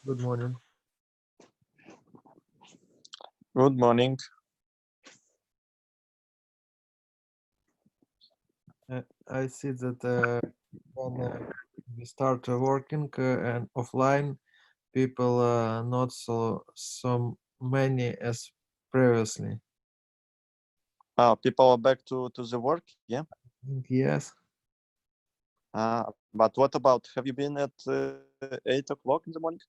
Good morning. Good morning. I see that when we start working and offline, people not so many as previously. People are back to the work, yeah? Yes. But what about, have you been at 8 o'clock in the morning?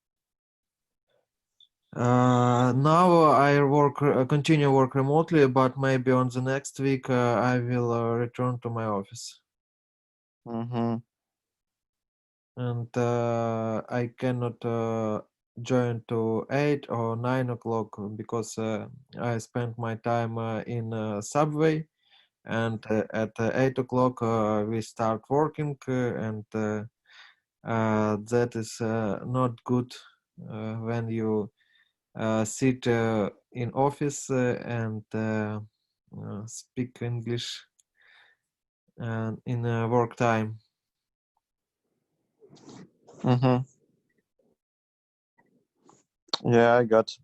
Now I work continue work remotely, but maybe on the next week I will return to my office, Mm-hmm. and I cannot join to 8 or 9 o'clock because I spent my time in subway, and at 8 o'clock we start working, and that is not good when you sit in office and speak English in work time. Mm-hmm. Yeah, I got.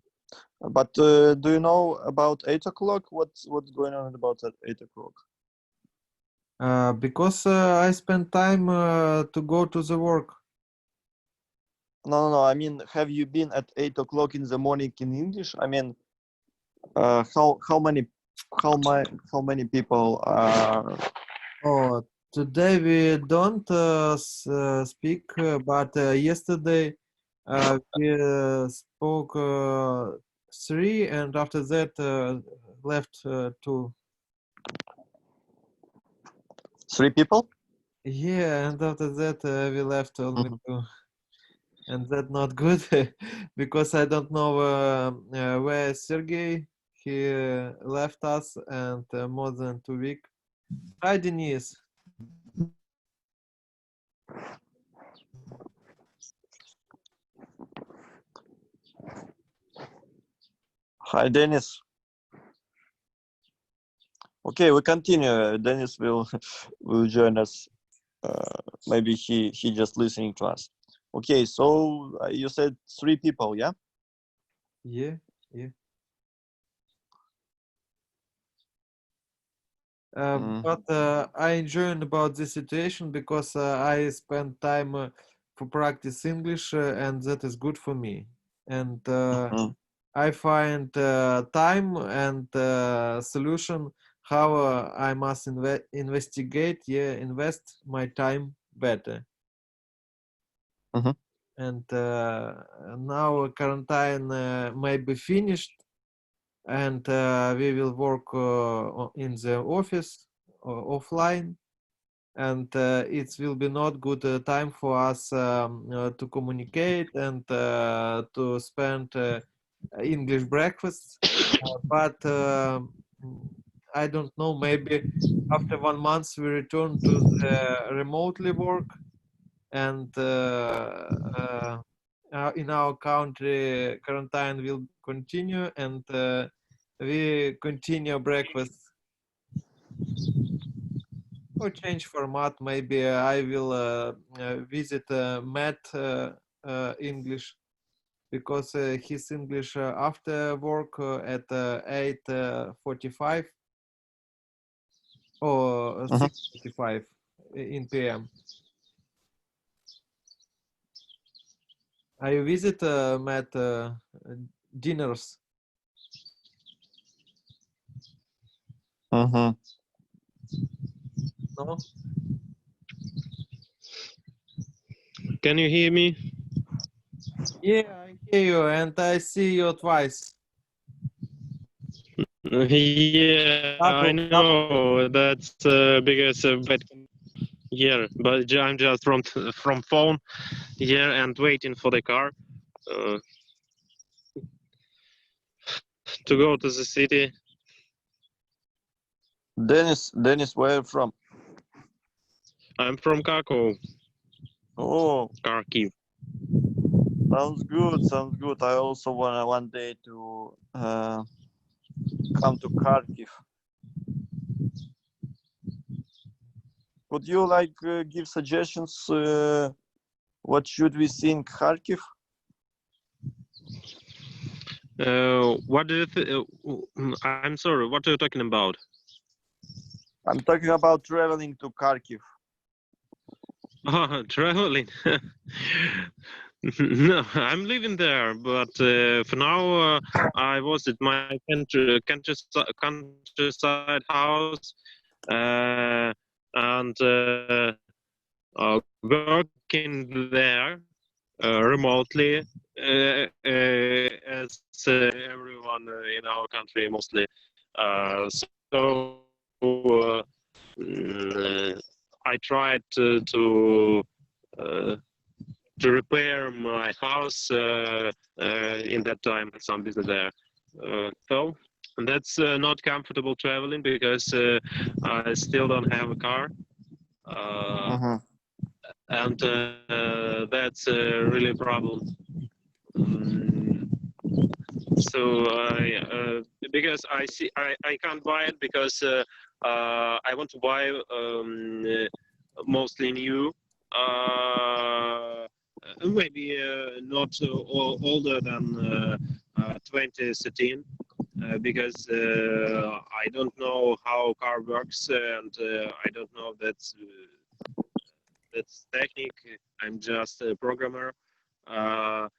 But do you know about 8 o'clock? What's going on about at 8 o'clock? Because I spend time to go to the work. No. I mean, have you been at 8 o'clock in the morning in English? I mean, how many how many people are? Oh, today we don't speak, but yesterday we spoke three, and after that left two. 3 people? Yeah, and after that we left only Mhm. two, and that's not good because I don't know where Sergey. He left us and more than 2 weeks. Hi, Denise. Hi, Dennis. Okay, we continue. Dennis will will join us. Maybe he just listening to us. Okay, so you said 3 people, yeah? Yeah, yeah. But Mm-hmm. I enjoying about this situation because I spend time for practice English, and that is good for me. And I find time and solution how I must investigate, yeah, invest my time better. Mm-hmm. And now quarantine may be finished, and we will work in the office offline, and it will be not good time for us to communicate and to spend English breakfast. But I don't know, maybe after 1 month we return to the remotely work, and in our country quarantine will continue, and we continue breakfast or change format. Maybe I will visit Matt English, because his English after work at 8:45 or Mm-hmm. 6:45 in PM. I visit Matt dinners. Mm-hmm. No? Can you hear me? Yeah, I hear you, and I see you twice. Yeah, I know. That's because of bad here, but I'm just from phone here and waiting for the car uh, to go to the city. Dennis, where are you from? I'm from Kharkov, Oh, Kharkiv. sounds good. Sounds good. I also wanna one day to come to Kharkiv. Could you give suggestions? What should we see in Kharkiv? What do you I'm sorry, what are you talking about? I'm talking about traveling to Kharkiv. Oh, traveling. No, I'm living there, but for now I was at my countryside house and working there remotely, as everyone in our country mostly. So I tried uh, to repair my house in that time, some business there. So that's not comfortable traveling because I still don't have a car. Mhm. And that's really a problem. Mm, so because I can't buy it because I want to buy mostly new, maybe not older than 2013. Because I don't know how car works and I don't know that's technique. I'm just a programmer, and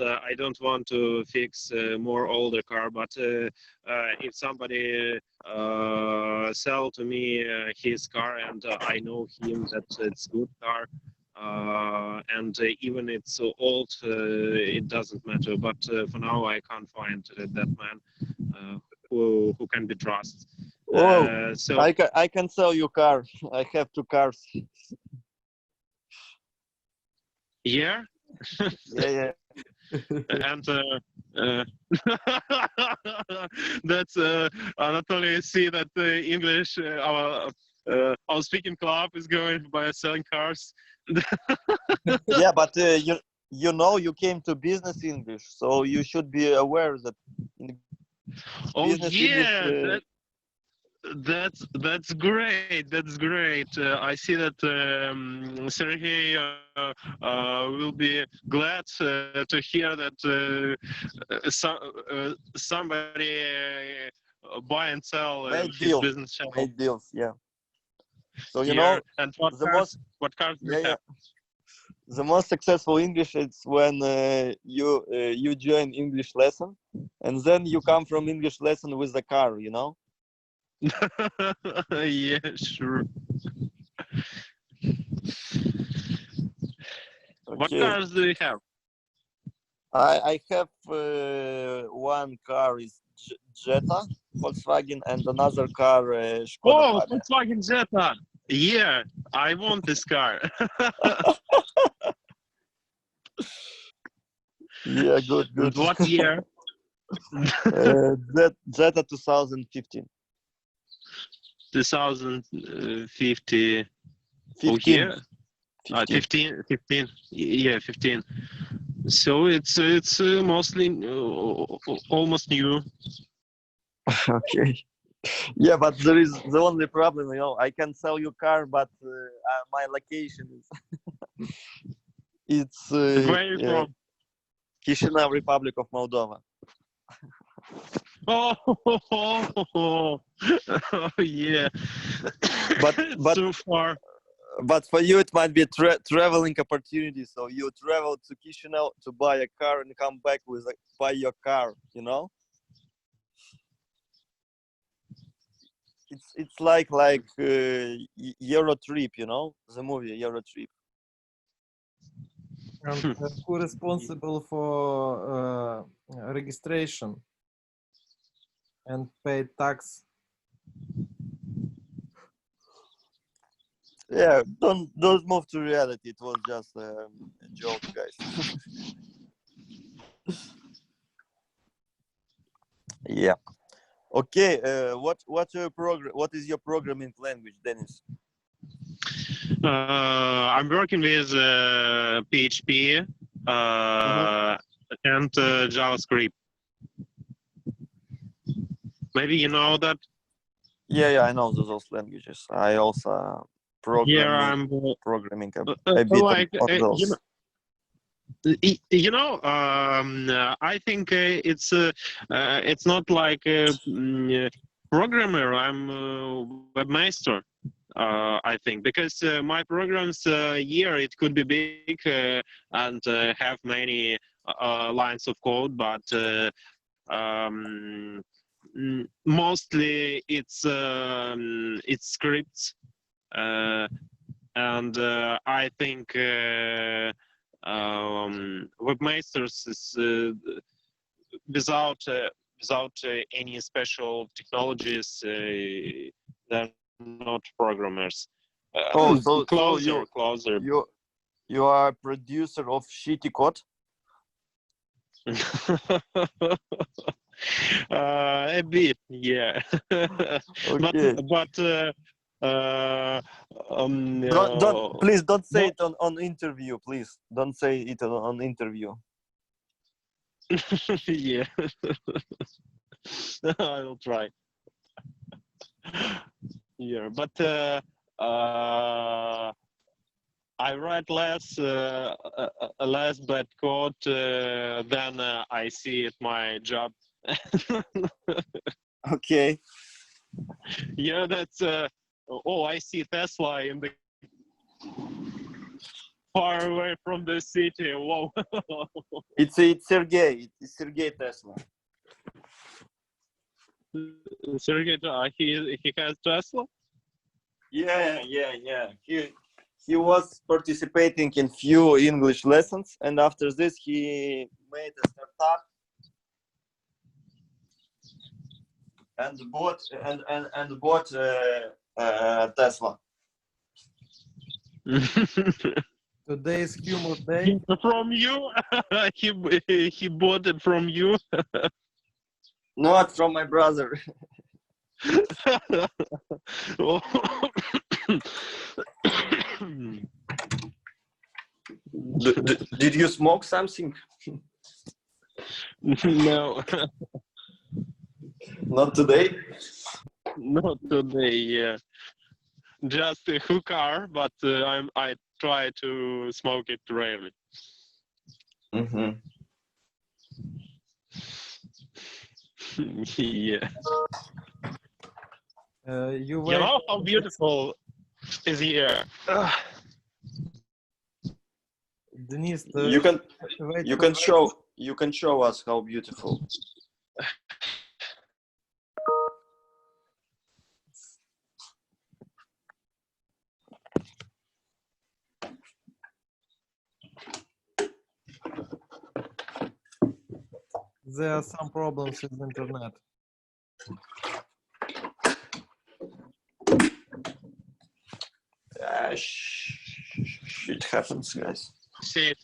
I don't want to fix more older car. But if somebody sell to me his car and I know him that it's good car, and even it's old, it doesn't matter. But for now, I can't find that man who can be trusted. Oh, So I can sell you car. I have 2 cars. yeah. Yeah. And that's Anatoly see that English our speaking club is going by selling cars. Yeah, but you know you came to business English, so you should be aware that in Oh business English. yeah, that's great. That's great. I see that Sergey will be glad to hear that somebody buy and sell Made his deals, business channel made deals. Yeah. So you here. know And the most what cars do you yeah have? the most successful English is when you join English lesson, and then you come from English lesson with a car. You know. Yeah, sure. What Okay. cars do you have? I have one car is Jetta Volkswagen and another car Skoda Oh, Fabia. Volkswagen Jetta. Yeah, I want this car. Yeah, good, And good. what year? Jetta 2015. 2050. Oh 15. yeah, 15. 15. Yeah, 15. So it's mostly almost new. Okay. Yeah, but there is the only problem, you know, I can sell you car, but my location is it's And where are you from? Chisinau, Republic of Moldova. Oh, yeah. But It's but so far. but for you it might be a traveling opportunity. So you travel to Chisinau to buy a car and come back with buy your car. You know, it's like Euro Trip. You know, the movie Euro Trip. And who responsible for registration and pay tax? Yeah, don't move to reality. It was just a joke, guys. Yeah. Okay. What's your program? What is your programming language, Dennis? I'm working with PHP and JavaScript. Maybe you know that. Yeah, I know those languages. I also Here I'm programming a bit like of you know, those. I think it's not like a programmer. I'm a webmaster. I think because my programs here it could be big and have many lines of code, but mostly it's scripts, and I think webmasters is without any special technologies. They're not programmers. Oh, so Closer. you are a producer of shitty code? A bit, yeah. Okay. But Please don't say it on interview. Please don't say it on interview. yeah. I will try. Yeah, but I write less bad code than I see at my job. Okay. Yeah, that's. Oh, I see Tesla in the far away from the city. Whoa. It's Sergey. It's Sergey Tesla. Sergey, he has Tesla. Yeah. He was participating in few English lessons, and after this he made a startup and bought Tesla. Today's humor day. From you, he bought it from you. Not from my brother. Oh. Did you smoke something? No, Not today. not today. Yeah, just a hookah, but I try to smoke it rarely. Mm-hmm. Yeah. You You wait. know how beautiful is here. Denise, You can wait you for- can show us how beautiful. There are some problems with internet. Shit happens, guys. See it.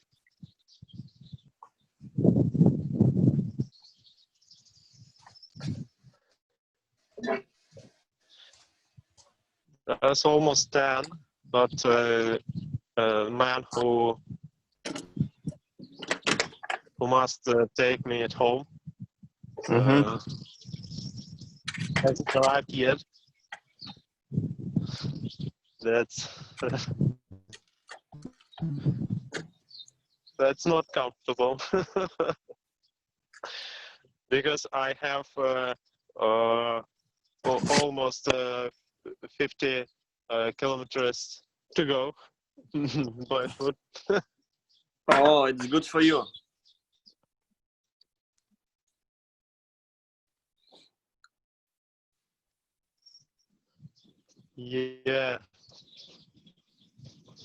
It's almost 10, but man who must take me at home hasn't arrived yet. That's that's not comfortable because I have almost 50 kilometers to go by foot. Oh, it's good for you. Yeah,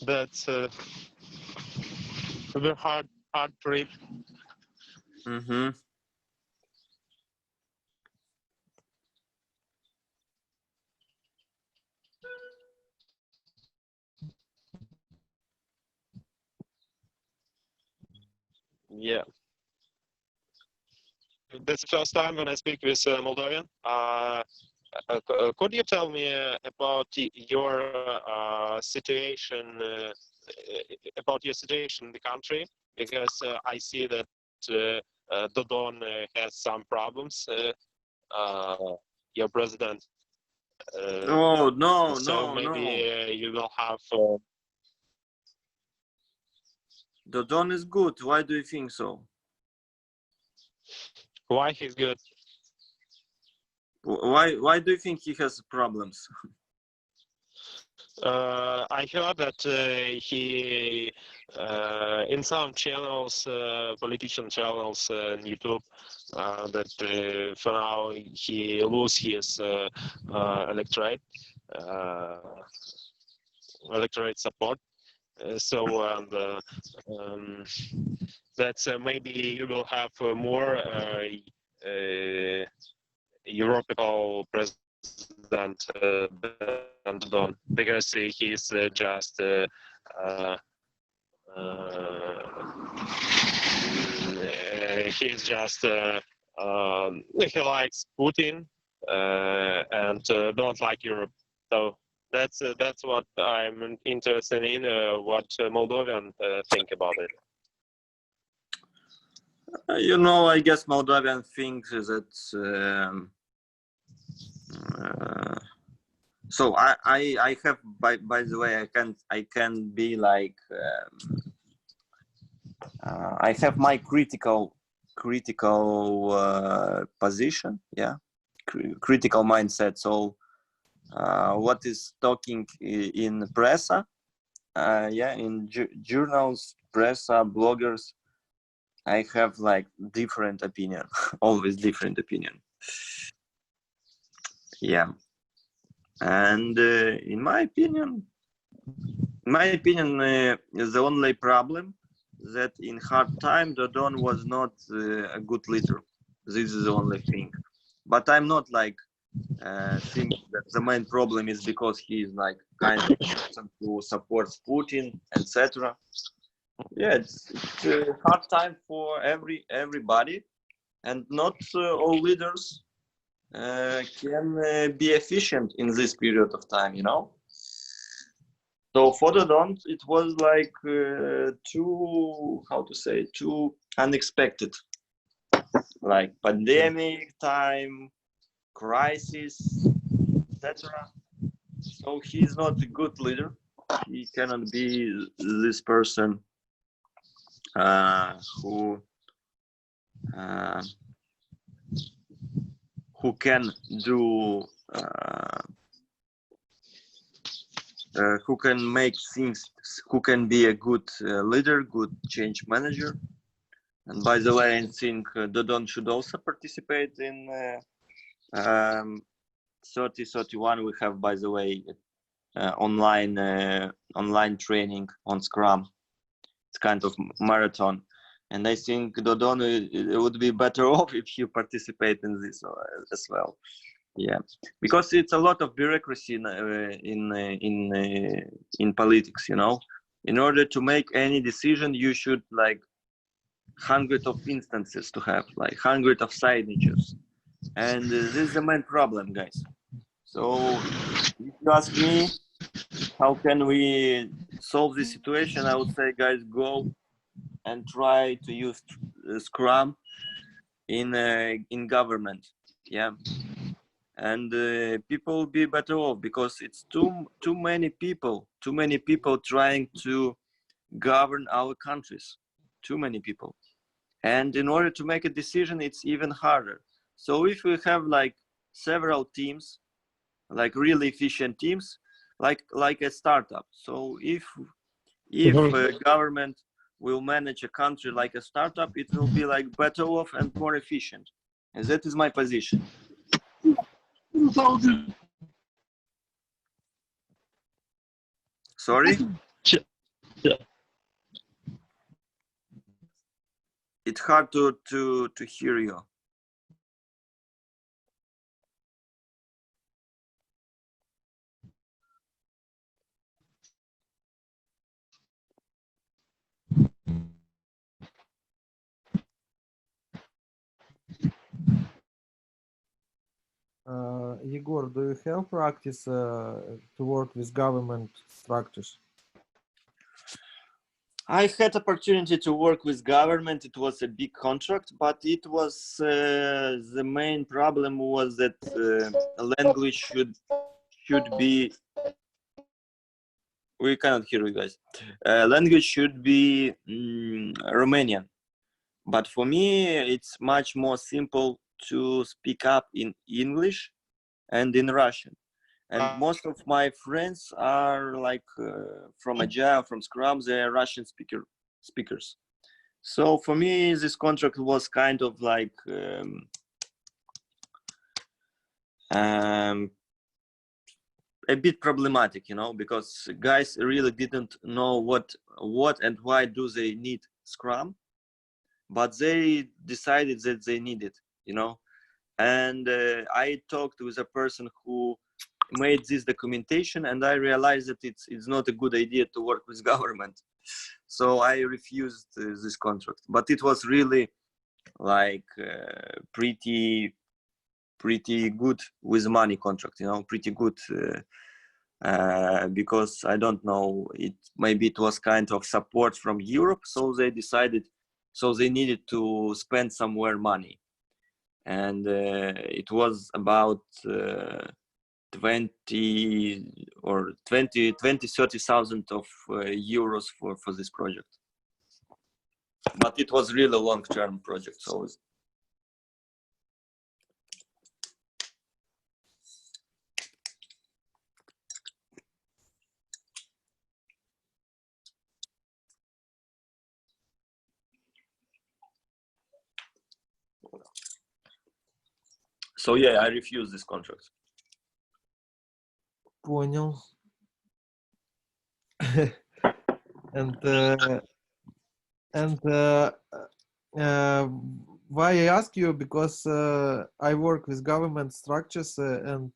that's a very hard trip. Mm-hmm. Yeah. That's the first time when I speak with Moldovan. Could you tell me about your situation, about your situation in the country? Because I see that Dodon has some problems. Your president. Oh no, So no, maybe no. you will have. Dodon is good. Why do you think so? Why he's good? Why do you think he has problems? I heard that he, in some channels, politician channels on YouTube, that for now he lose his electorate support. So that's maybe you will have more European president than Dodon, because he's just he's just he likes Putin and don't like Europe. So that's what I'm interested in. What Moldovan think about it. You know, I guess Moldovan thinks that. So I have by the way I can be like I have my critical position, yeah, critical mindset. So what is talking in press, yeah, in journals, press, bloggers, I have like different opinion, always different opinion. Yeah, and in my opinion, the only problem that in hard time Dodon was not a good leader. This is the only thing. But I'm not like think that the main problem is because he is like kind of person who supports Putin, etc. Yeah, it's a hard time for everybody, and not all leaders can be efficient in this period of time, you know. So for Dodon, it was like too, how to say, too unexpected, like pandemic time, crisis, etc. So he's not a good leader. He cannot be this person who can do who can make things, who can be a good leader, good change manager. And by the way, I think Dodon should also participate in 3031. We have, by the way, online training on Scrum. It's kind of marathon, and I think Dodon, it would be better off if you participate in this as well. Yeah, because it's a lot of bureaucracy in politics, you know. In order to make any decision, you should like hundreds of instances to have, like hundreds of signatures, and this is the main problem, guys. So if you ask me, how can we solve this situation? I would say, guys, go and try to use Scrum in government. Yeah. And people will be better off, because it's too many people trying to govern our countries, too many people, and in order to make a decision, it's even harder. So if we have like several teams, like really efficient teams, like a startup, so if government will manage a country like a startup, it will be like better off and more efficient, and that is my position. Sorry? Yeah. It's hard to hear you. Yegor, do you have practice to work with government structures? I had opportunity to work with government. It was a big contract, but it was the main problem was that language should be We cannot hear you guys. Language should be Romanian. But for me, it's much more simple to speak up in English and in Russian. And most of my friends are like from Agile, from Scrum, they're Russian speakers. So for me, this contract was kind of like a bit problematic, you know, because guys really didn't know what and why do they need Scrum, but they decided that they need it, you know. And I talked with a person who made this documentation, and I realized that it's not a good idea to work with government. So I refused this contract. But it was really like pretty good with money contract, you know, pretty good. Because I don't know, maybe it was kind of support from Europe, so they needed to spend somewhere money, and it was about 30,000 of euros for this project, but it was really a long-term project. So yeah, I refused this contract. Понял. Why I ask you, because I work with government structures and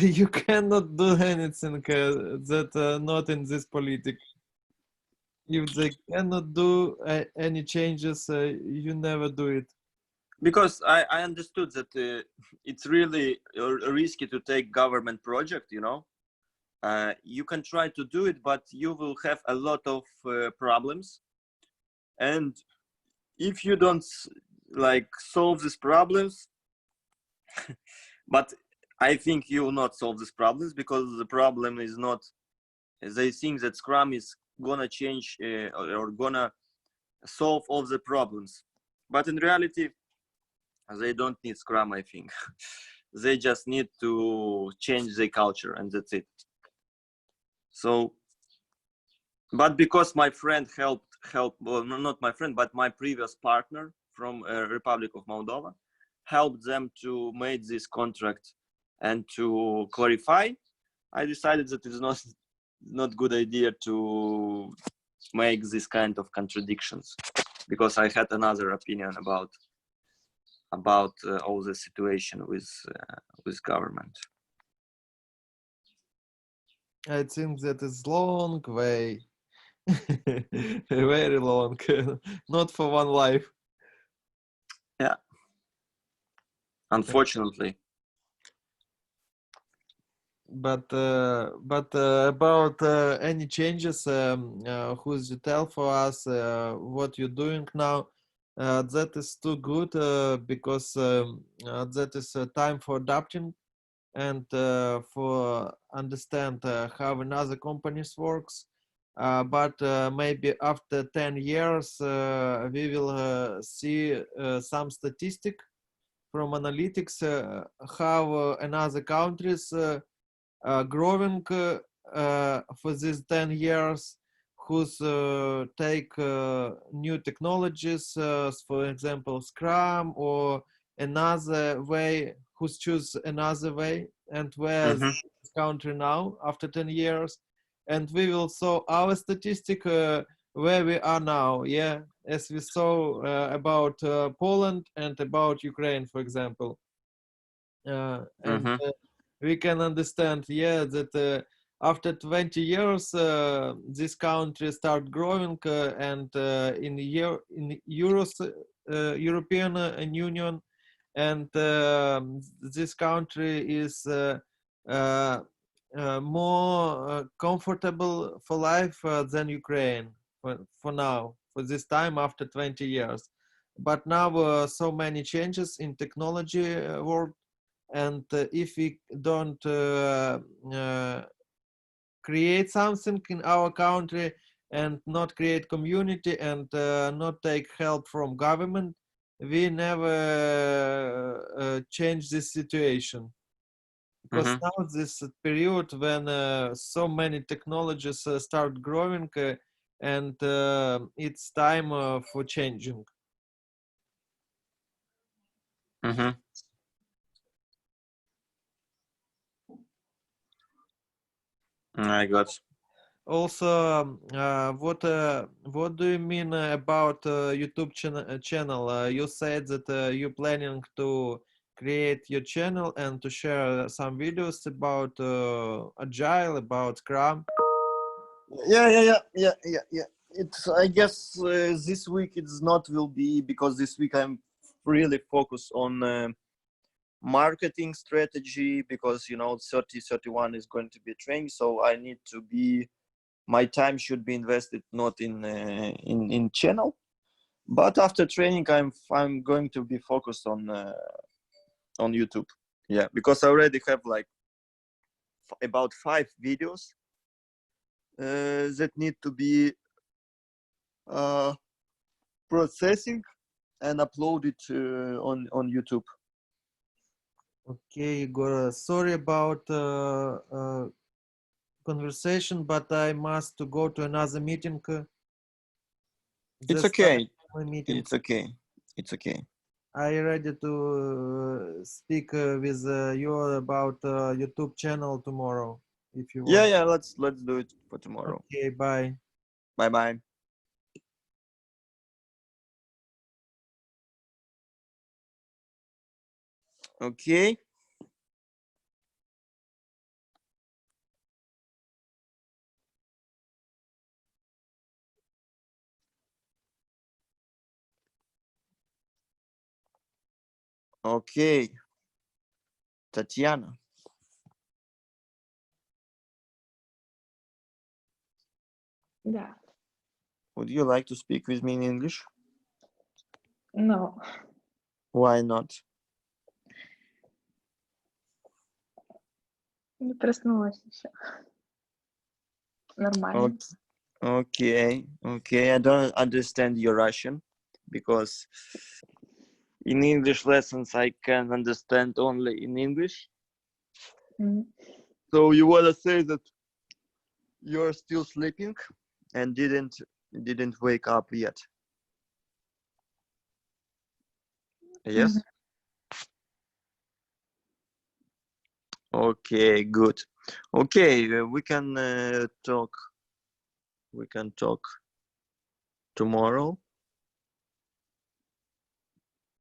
you cannot do anything that not in this politic. If they cannot do any changes, you never do it. Because I understood that it's really risky to take government project, you know. You can try to do it, but you will have a lot of problems. And if you don't like solve these problems, but I think you will not solve these problems, because the problem is not, they think that Scrum is gonna change or gonna solve all the problems. But in reality, they don't need Scrum, I think. They just need to change their culture, and that's it. So, but because my friend helped, well, not my friend, but my previous partner from Republic of Moldova, helped them to make this contract and to clarify, I decided that it's not good idea to make this kind of contradictions, because I had another opinion about all the situation with government. I think that is long way. Very long. Not for one life. Yeah. Unfortunately. But about any changes, who's you tell for us what you're doing now? That is too good, because that is time for adapting and for understand how another companies works. But maybe after 10 years, we will see some statistic from analytics how another countries growing for these 10 years, who's take new technologies, for example, Scrum or another way, who's choose another way, and where's this country now after 10 years. And we will saw our statistic where we are now, yeah, as we saw about Poland and about Ukraine, for example. We can understand, yeah, that after 20 years, this country start growing, and in European Union, and this country is more comfortable for life than Ukraine for now, for this time after 20 years. But now so many changes in technology world. and if we don't create something in our country and not create community and not take help from government, we never change this situation. Because now this period when so many technologies start growing and it's time for changing. I got. Also, what do you mean about YouTube channel? You said that you're planning to create your channel and to share some videos about Agile, about Scrum. Yeah. It's, I guess this week it's not will be, because this week I'm really focused on marketing strategy, because 30-31 is going to be training, so I need to be, my time should be invested not in channel, but after training I'm going to be focused on YouTube. Yeah, because I already have like about 5 videos that need to be processing and uploaded on YouTube. Okay, Igor, sorry about conversation, but I must to go to another meeting. It's okay. My meeting. It's okay. It's okay. I ready to speak with you about YouTube channel tomorrow, if you want. Yeah. Let's do it for tomorrow. Okay, bye. Bye. Okay. Okay. Tatiana, Да. would you like to speak with me in English? No. Why not? Не проснулась еще. Нормально. Okay. I don't understand your Russian, because in English lessons I can understand only in English. М. So you wanna say that you're still sleeping and didn't wake up yet? Yes. Мгм. Okay, good. Okay, we can talk. We can talk tomorrow.